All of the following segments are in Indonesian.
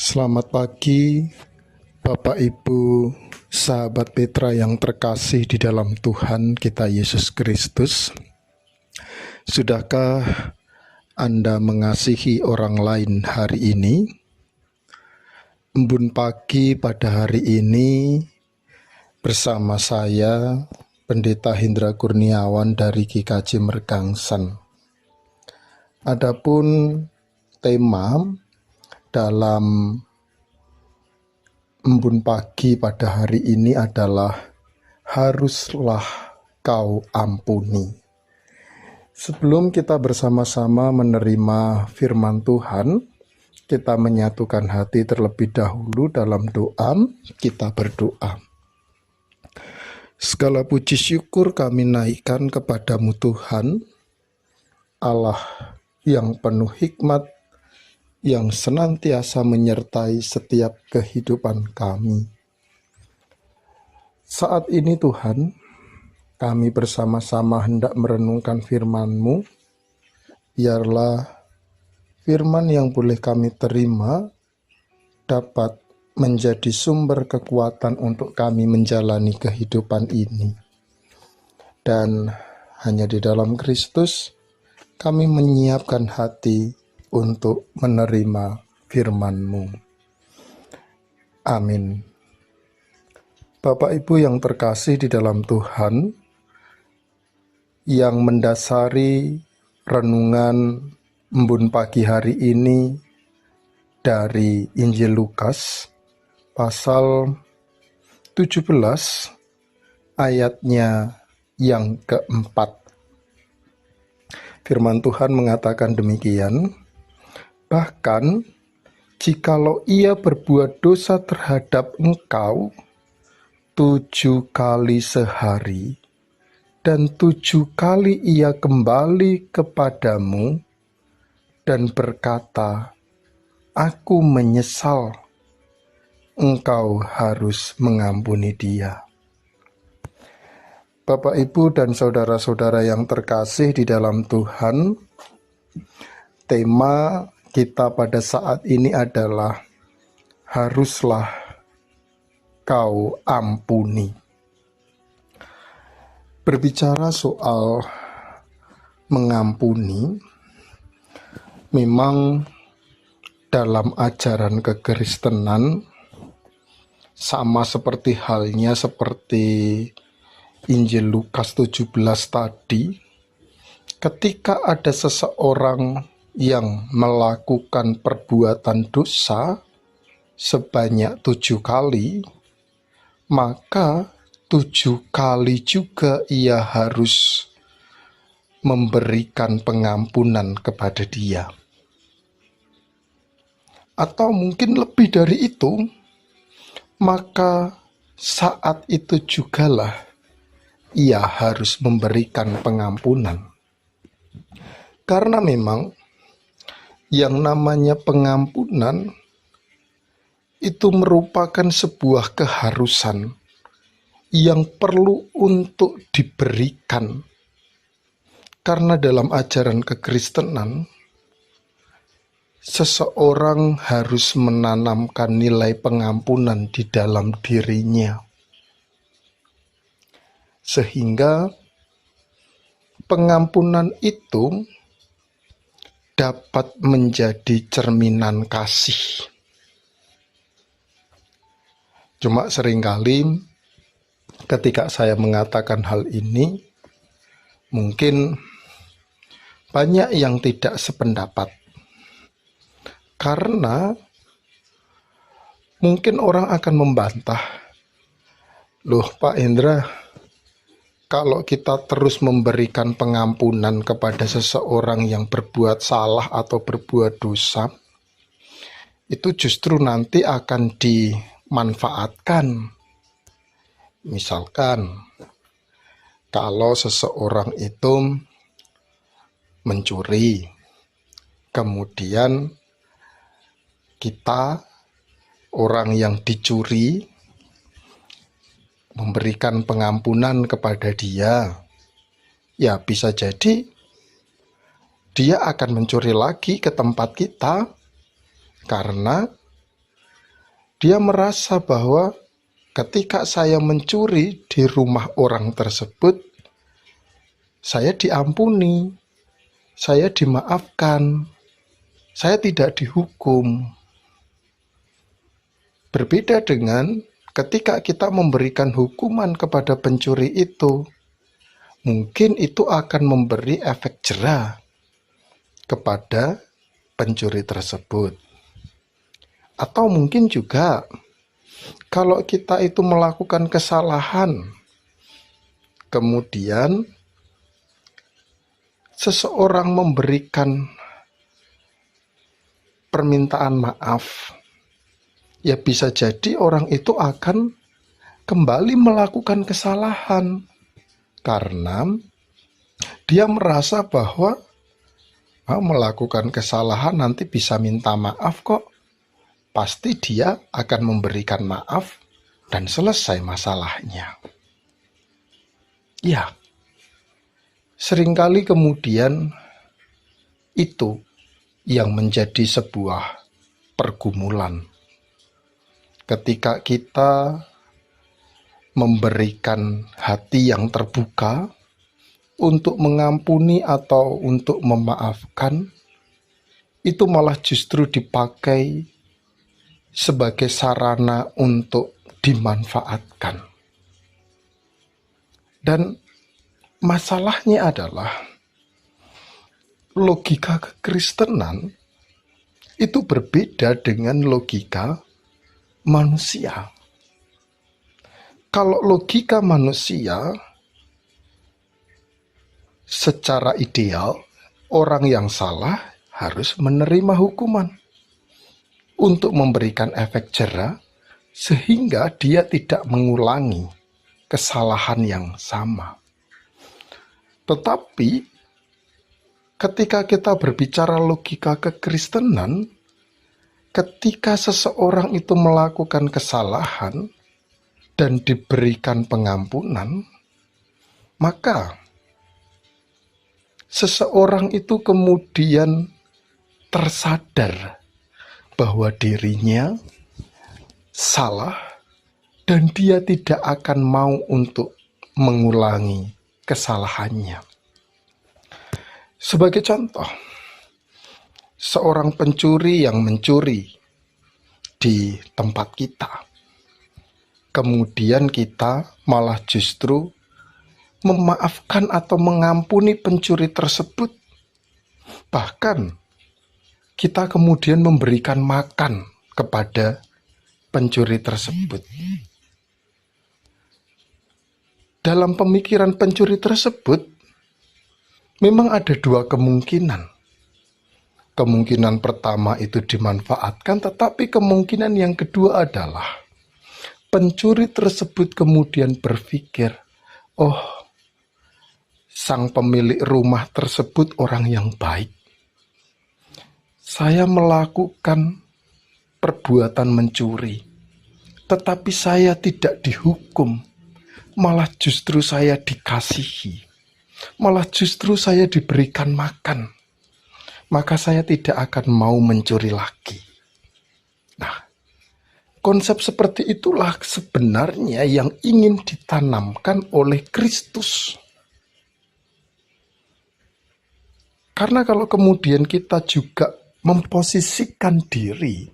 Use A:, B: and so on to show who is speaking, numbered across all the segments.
A: Selamat pagi, Bapak Ibu, sahabat Petra yang terkasih di dalam Tuhan kita Yesus Kristus. Sudahkah Anda mengasihi orang lain hari ini? Embun pagi pada hari ini bersama saya, Pendeta Hendra Kurniawan dari GKJ Mergangsan. Adapun tema dalam embun pagi pada hari ini adalah haruslah kau ampuni. Sebelum kita bersama-sama menerima firman Tuhan, kita menyatukan hati terlebih dahulu dalam doa. Kita berdoa. Segala puji syukur kami naikkan kepadamu Tuhan, Allah yang penuh hikmat, yang senantiasa menyertai setiap kehidupan kami. Saat ini Tuhan, kami bersama-sama hendak merenungkan firman-Mu. Biarlah firman yang boleh kami terima dapat menjadi sumber kekuatan untuk kami menjalani kehidupan ini. Dan hanya di dalam Kristus kami menyiapkan hati untuk menerima firman-Mu. Amin. Bapak Ibu yang terkasih di dalam Tuhan, yang mendasari renungan embun pagi hari ini dari Injil Lukas pasal 17 ayatnya yang keempat. Firman Tuhan mengatakan demikian, bahkan jikalau ia berbuat dosa terhadap engkau 7 kali sehari, dan 7 kali ia kembali kepadamu dan berkata, aku menyesal, engkau harus mengampuni dia. Bapak, Ibu, dan saudara-saudara yang terkasih di dalam Tuhan, tema kita pada saat ini adalah haruslah kau ampuni. Berbicara soal mengampuni, memang dalam ajaran kekristenan sama seperti halnya seperti Injil Lukas 17 tadi, ketika ada seseorang yang melakukan perbuatan dosa sebanyak 7 kali, maka 7 kali juga ia harus memberikan pengampunan kepada dia. Atau mungkin lebih dari itu, maka saat itu jugalah ia harus memberikan pengampunan. Karena memang yang namanya pengampunan itu merupakan sebuah keharusan yang perlu untuk diberikan. Karena dalam ajaran kekristenan, seseorang harus menanamkan nilai pengampunan di dalam dirinya. Sehingga pengampunan itu dapat menjadi cerminan kasih. Cuma seringkali ketika saya mengatakan hal ini, mungkin banyak yang tidak sependapat. Karena mungkin orang akan membantah, loh Pak Hendra, kalau kita terus memberikan pengampunan kepada seseorang yang berbuat salah atau berbuat dosa, itu justru nanti akan dimanfaatkan. Misalkan, kalau seseorang itu mencuri, kemudian kita, orang yang dicuri, memberikan pengampunan kepada dia, ya bisa jadi dia akan mencuri lagi ke tempat kita karena Dia merasa bahwa ketika saya mencuri di rumah orang tersebut, saya diampuni, saya dimaafkan, saya tidak dihukum. Berbeda dengan ketika kita memberikan hukuman kepada pencuri itu, mungkin itu akan memberi efek jera kepada pencuri tersebut. Atau mungkin juga kalau kita itu melakukan kesalahan, kemudian seseorang memberikan permintaan maaf, ya bisa jadi orang itu akan kembali melakukan kesalahan karena dia merasa bahwa melakukan kesalahan nanti bisa minta maaf kok. Pasti dia akan memberikan maaf dan selesai masalahnya. Ya, seringkali kemudian itu yang menjadi sebuah pergumulan. Ketika kita memberikan hati yang terbuka untuk mengampuni atau untuk memaafkan, itu malah justru dipakai sebagai sarana untuk dimanfaatkan. Dan masalahnya adalah logika kekristenan itu berbeda dengan logika manusia. Kalau logika manusia, secara ideal orang yang salah harus menerima hukuman untuk memberikan efek jera sehingga dia tidak mengulangi kesalahan yang sama. Tetapi ketika kita berbicara logika kekristenan, ketika seseorang itu melakukan kesalahan dan diberikan pengampunan, maka seseorang itu kemudian tersadar bahwa dirinya salah dan dia tidak akan mau untuk mengulangi kesalahannya. Sebagai contoh, seorang pencuri yang mencuri di tempat kita, kemudian kita malah justru memaafkan atau mengampuni pencuri tersebut. Bahkan kita kemudian memberikan makan kepada pencuri tersebut. Dalam pemikiran pencuri tersebut, memang ada dua kemungkinan. Kemungkinan pertama itu dimanfaatkan, tetapi kemungkinan yang kedua adalah pencuri tersebut kemudian berpikir, oh, sang pemilik rumah tersebut orang yang baik. Saya melakukan perbuatan mencuri, tetapi saya tidak dihukum, malah justru saya dikasihi, malah justru saya diberikan makan, maka saya tidak akan mau mencuri lagi. Nah, konsep seperti itulah sebenarnya yang ingin ditanamkan oleh Kristus. Karena kalau kemudian kita juga memposisikan diri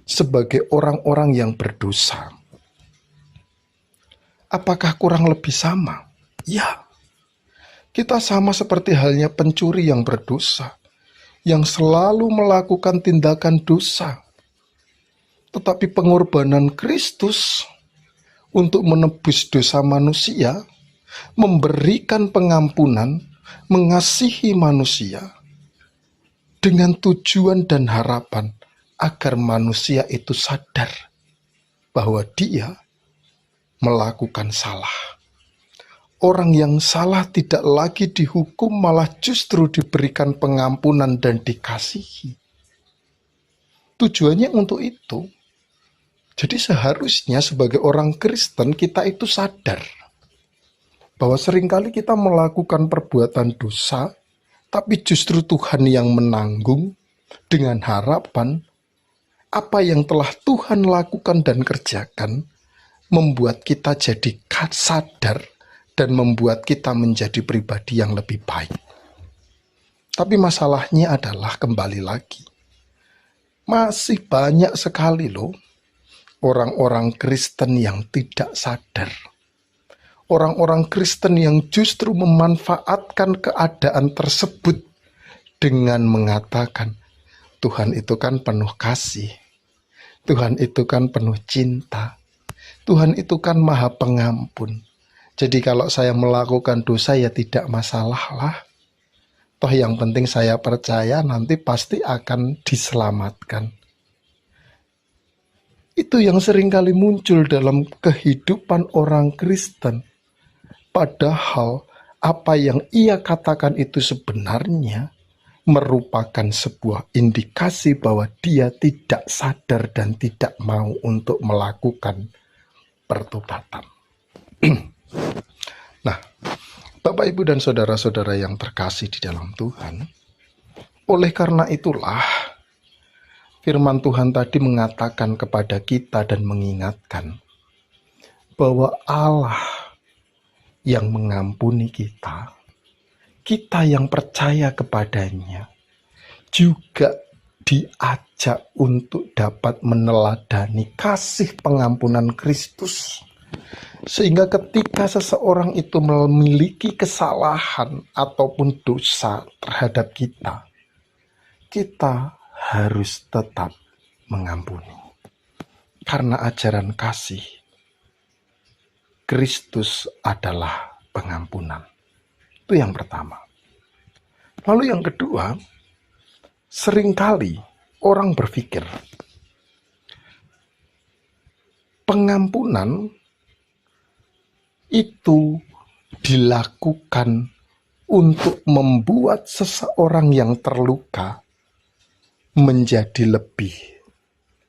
A: sebagai orang-orang yang berdosa, apakah kurang lebih sama? Ya, kita sama seperti halnya pencuri yang berdosa, yang selalu melakukan tindakan dosa. Tetapi pengorbanan Kristus untuk menebus dosa manusia, memberikan pengampunan, mengasihi manusia, dengan tujuan dan harapan agar manusia itu sadar bahwa dia melakukan salah. Orang yang salah tidak lagi dihukum, malah justru diberikan pengampunan dan dikasihi. Tujuannya untuk itu. Jadi seharusnya sebagai orang Kristen kita itu sadar bahwa seringkali kita melakukan perbuatan dosa, tapi justru Tuhan yang menanggung dengan harapan Apa yang telah Tuhan lakukan dan kerjakan membuat kita jadi sadar dan membuat kita menjadi pribadi yang lebih baik. Tapi masalahnya adalah kembali lagi, masih banyak sekali loh orang-orang Kristen yang tidak sadar. Orang-orang Kristen yang justru memanfaatkan keadaan tersebut dengan mengatakan, Tuhan itu kan penuh kasih, Tuhan itu kan penuh cinta, Tuhan itu kan maha pengampun. Jadi kalau saya melakukan dosa ya tidak masalah lah. Toh yang penting saya percaya nanti pasti akan diselamatkan. Itu yang seringkali muncul dalam kehidupan orang Kristen. Padahal apa yang ia katakan itu sebenarnya merupakan sebuah indikasi bahwa dia tidak sadar dan tidak mau untuk melakukan pertobatan. Nah, Bapak, Ibu, dan saudara-saudara yang terkasih di dalam Tuhan, oleh karena itulah firman Tuhan tadi mengatakan kepada kita dan mengingatkan bahwa Allah yang mengampuni kita, kita yang percaya kepadanya, juga diajak untuk dapat meneladani kasih pengampunan Kristus. Sehingga ketika seseorang itu memiliki kesalahan ataupun dosa terhadap kita, kita harus tetap mengampuni. Karena ajaran kasih, Kristus adalah pengampunan. Itu yang pertama. Lalu yang kedua, seringkali orang berpikir pengampunan itu dilakukan untuk membuat seseorang yang terluka menjadi lebih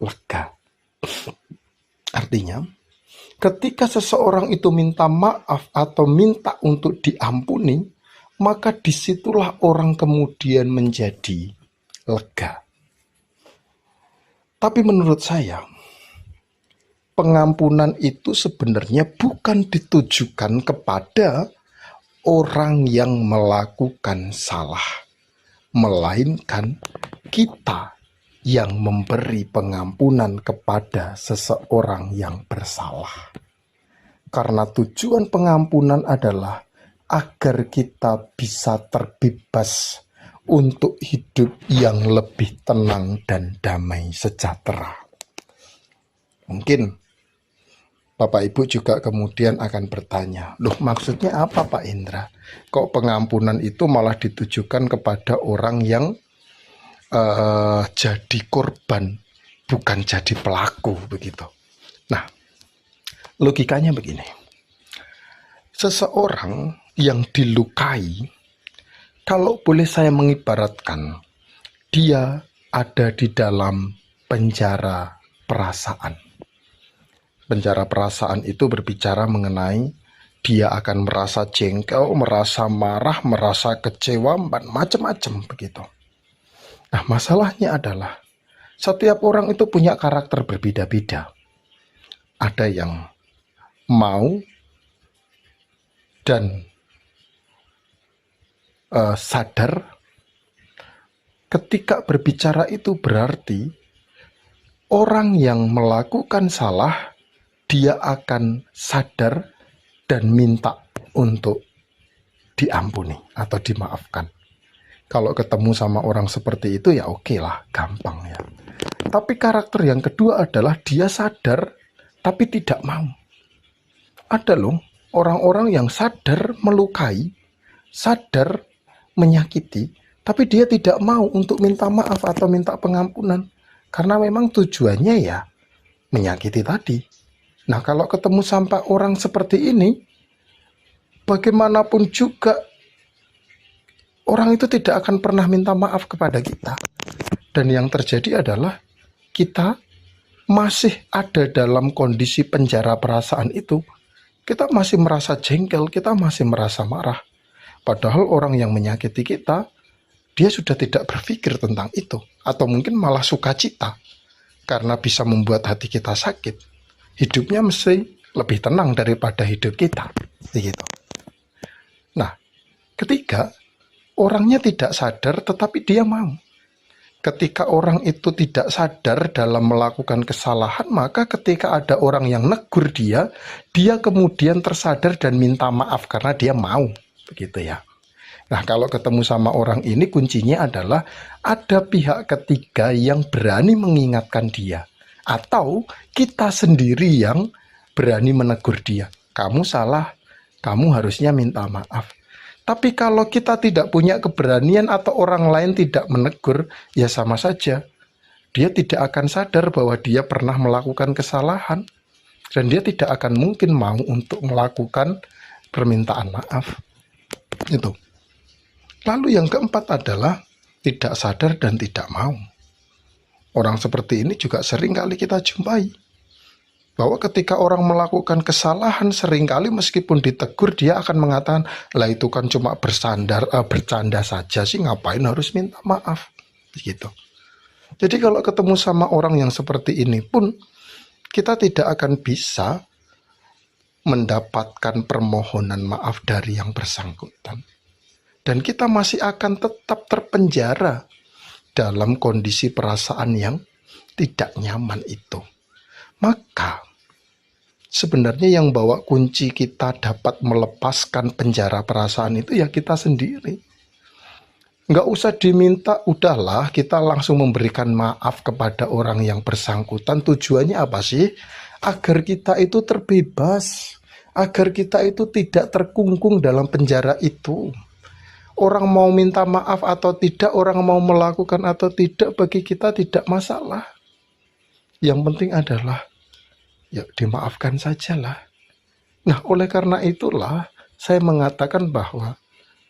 A: lega. Artinya, ketika seseorang itu minta maaf atau minta untuk diampuni, maka disitulah orang kemudian menjadi lega. Tapi menurut saya, pengampunan itu sebenarnya bukan ditujukan kepada orang yang melakukan salah, melainkan kita yang memberi pengampunan kepada seseorang yang bersalah. Karena tujuan pengampunan adalah agar kita bisa terbebas untuk hidup yang lebih tenang dan damai sejahtera. Mungkin Bapak Ibu juga kemudian akan bertanya, loh maksudnya apa Pak Indra? Kok pengampunan itu malah ditujukan kepada orang yang jadi korban, bukan jadi pelaku begitu. Nah, logikanya begini. Seseorang yang dilukai, kalau boleh saya mengibaratkan, dia ada di dalam penjara perasaan. Penjara perasaan itu berbicara mengenai dia akan merasa jengkel, merasa marah, merasa kecewa, macam-macam begitu. Nah, masalahnya adalah setiap orang itu punya karakter berbeda-beda. Ada yang mau dan sadar. Ketika berbicara itu berarti orang yang melakukan salah, dia akan sadar dan minta untuk diampuni atau dimaafkan. Kalau ketemu sama orang seperti itu ya oke lah, gampang ya. Tapi karakter yang kedua adalah dia sadar tapi tidak mau. Ada loh orang-orang yang sadar melukai, sadar menyakiti, tapi dia tidak mau untuk minta maaf atau minta pengampunan. Karena memang tujuannya ya menyakiti tadi. Nah, kalau ketemu sampai orang seperti ini, bagaimanapun juga orang itu tidak akan pernah minta maaf kepada kita. Dan yang terjadi adalah kita masih ada dalam kondisi penjara perasaan itu. Kita masih merasa jengkel, kita masih merasa marah. Padahal orang yang menyakiti kita, dia sudah tidak berpikir tentang itu. Atau mungkin malah sukacita. karena bisa membuat hati kita sakit, hidupnya mesti lebih tenang daripada hidup kita. Begitu. Nah, ketiga, orangnya tidak sadar tetapi dia mau. Ketika orang itu tidak sadar dalam melakukan kesalahan, maka ketika ada orang yang negur dia kemudian tersadar dan minta maaf karena dia mau. Begitu ya. Nah, kalau ketemu sama orang ini kuncinya adalah ada pihak ketiga yang berani mengingatkan dia. Atau kita sendiri yang berani menegur dia. Kamu salah, kamu harusnya minta maaf. Tapi kalau kita tidak punya keberanian atau orang lain tidak menegur, ya sama saja. Dia tidak akan sadar bahwa dia pernah melakukan kesalahan. Dan dia tidak akan mungkin mau untuk melakukan permintaan maaf. Itu. Lalu yang keempat adalah tidak sadar dan tidak mau. Orang seperti ini juga sering kali kita jumpai. Bahwa ketika orang melakukan kesalahan seringkali meskipun ditegur dia akan mengatakan, lah itu kan cuma bercanda saja sih, ngapain harus minta maaf. Begitu. Jadi kalau ketemu sama orang yang seperti ini pun kita tidak akan bisa mendapatkan permohonan maaf dari yang bersangkutan. Dan kita masih akan tetap terpenjara dalam kondisi perasaan yang tidak nyaman itu. Maka sebenarnya yang bawa kunci kita dapat melepaskan penjara perasaan itu ya kita sendiri. Nggak usah diminta, udahlah kita langsung memberikan maaf kepada orang yang bersangkutan. Tujuannya apa sih? Agar kita itu terbebas, agar kita itu tidak terkungkung dalam penjara itu. Orang mau minta maaf atau tidak, orang mau melakukan atau tidak, bagi kita tidak masalah. Yang penting adalah ya dimaafkan sajalah. Nah, oleh karena itulah saya mengatakan bahwa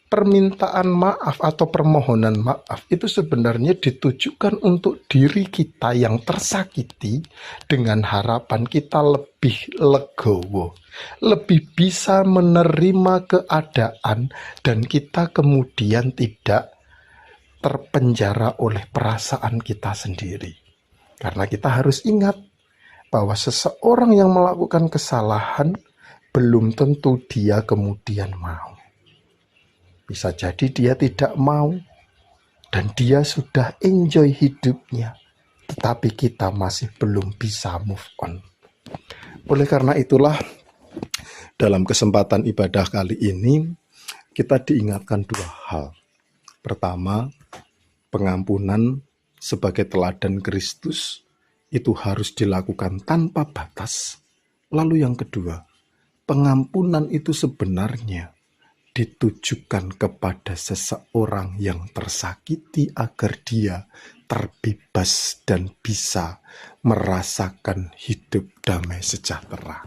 A: permintaan maaf atau permohonan maaf itu sebenarnya ditujukan untuk diri kita yang tersakiti dengan harapan kita lebih legowo, lebih bisa menerima keadaan dan kita kemudian tidak terpenjara oleh perasaan kita sendiri. Karena kita harus ingat bahwa seseorang yang melakukan kesalahan belum tentu dia kemudian mau. Bisa jadi dia tidak mau dan dia sudah enjoy hidupnya, tetapi kita masih belum bisa move on. Oleh karena itulah dalam kesempatan ibadah kali ini kita diingatkan dua hal. Pertama, pengampunan sebagai teladan Kristus itu harus dilakukan tanpa batas. Lalu yang kedua, pengampunan itu sebenarnya ditujukan kepada seseorang yang tersakiti agar dia terbebas dan bisa merasakan hidup damai sejahtera.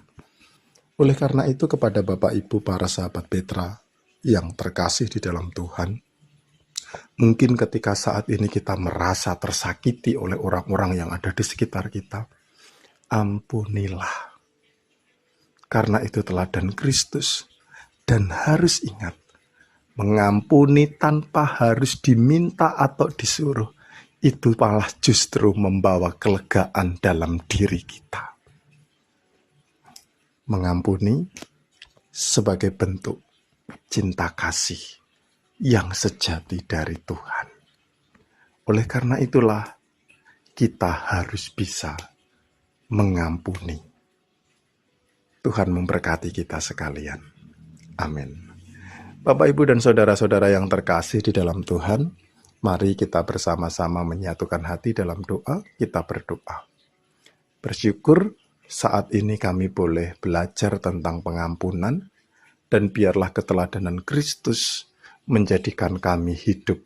A: Oleh karena itu kepada Bapak Ibu para sahabat Petra yang terkasih di dalam Tuhan, mungkin ketika saat ini kita merasa tersakiti oleh orang-orang yang ada di sekitar kita, ampunilah. Karena itu teladan Kristus. Dan harus ingat, mengampuni tanpa harus diminta atau disuruh, itu malah justru membawa kelegaan dalam diri kita. Mengampuni sebagai bentuk cinta kasih yang sejati dari Tuhan. Oleh karena itulah, kita harus bisa mengampuni. Tuhan memberkati kita sekalian. Amin. Bapak, Ibu, dan saudara-saudara yang terkasih di dalam Tuhan, mari kita bersama-sama menyatukan hati dalam doa. Kita berdoa. Bersyukur saat ini kami boleh belajar tentang pengampunan, dan biarlah keteladanan Kristus menjadikan kami hidup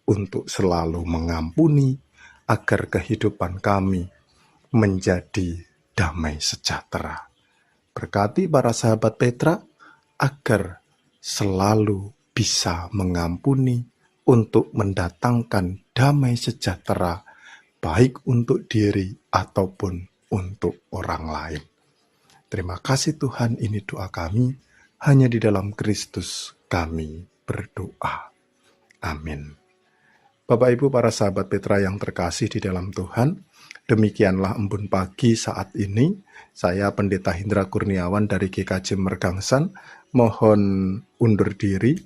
A: untuk selalu mengampuni, agar kehidupan kami menjadi damai sejahtera. Berkati para sahabat Petra, agar selalu bisa mengampuni untuk mendatangkan damai sejahtera, baik untuk diri ataupun untuk orang lain. Terima kasih Tuhan, ini doa kami, hanya di dalam Kristus kami berdoa. Amin. Bapak Ibu para sahabat Petra yang terkasih di dalam Tuhan, Demikianlah Embun Pagi saat ini. Saya Pendeta Hindra Kurniawan dari GKJ Mergangsan, mohon undur diri,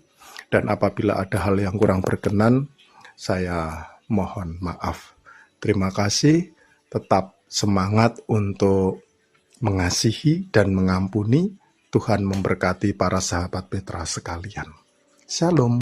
A: dan apabila ada hal yang kurang berkenan, saya mohon maaf. Terima kasih, tetap semangat untuk mengasihi dan mengampuni. Tuhan memberkati para sahabat Petra sekalian. Shalom.